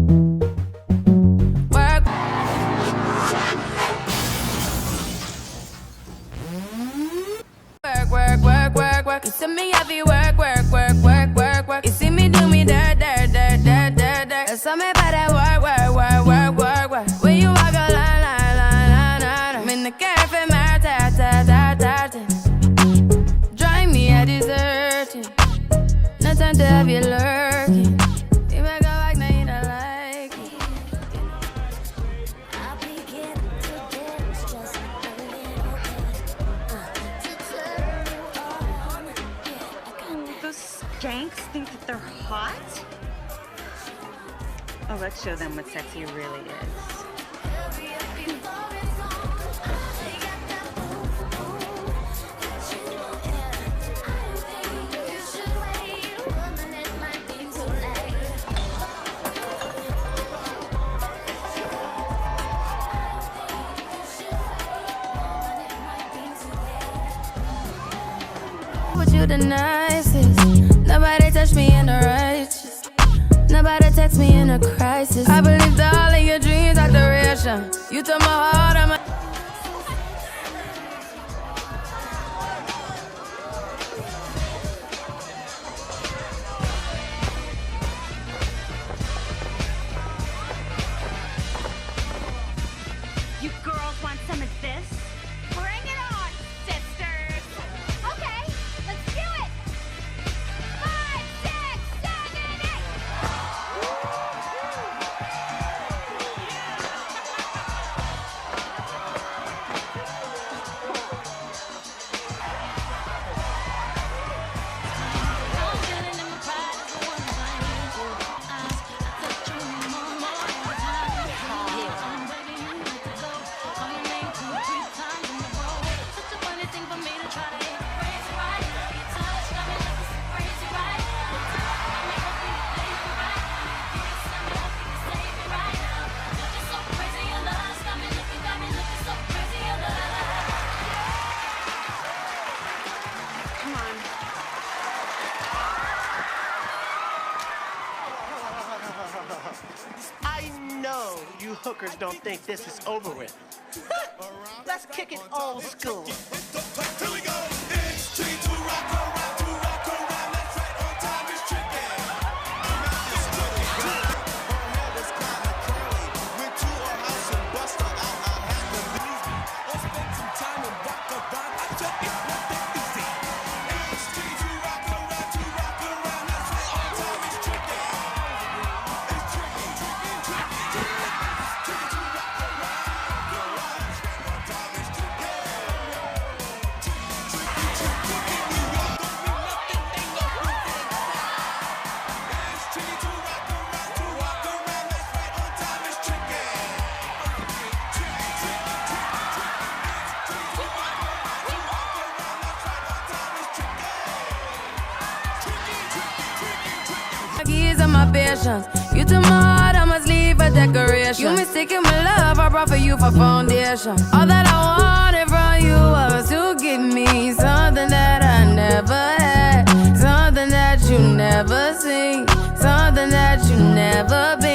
Work. Work, work, work, work, work. You see me heavy work, work, work, work, work, work. You see me do me dirt, dirt, dirt, dirt, dirt, dirt. That's something about that work, work, work, work, work, work. When you walk a line, line, line, line, line. I'm in the cafe, my ta, ta, ta, ta, ta. Drive me a deserting. No time to have you lurking. You make a like, now you don't like it. I'll begin to dance just a little bit. Those skanks think that they're hot? Oh, let's show them what sexy really is. With you the nicest. Nobody touched me in the righteous. Nobody text me in a crisis. I believed all of your dreams are duration. You took my heart, I'm a You girls want some of this? Bring it on, sisters. Okay, let's do it. 5, 6, 7, 8. Come on. I know you hookers don't think this is over with. Let's kick it old school. Here we go. It's T to rock around, to rock around. That's right, on time is tricky. Her hair was kinda curly. Went to her house and bust her out. I had to leave. Or spend some time and rock around. I took it nothing easy. It's T to rock around, to rock around. That's right, on time is tricky. It's tricky, tricky, tricky, tricky. Tricky to rock around. That's right, on time is tricky. keys and my patience. You took my heart, I must leave a decoration. You mistaken my love, I brought for you for foundation. All that I wanted from you was to give me something that I never had, something that you never seen, something that you never been.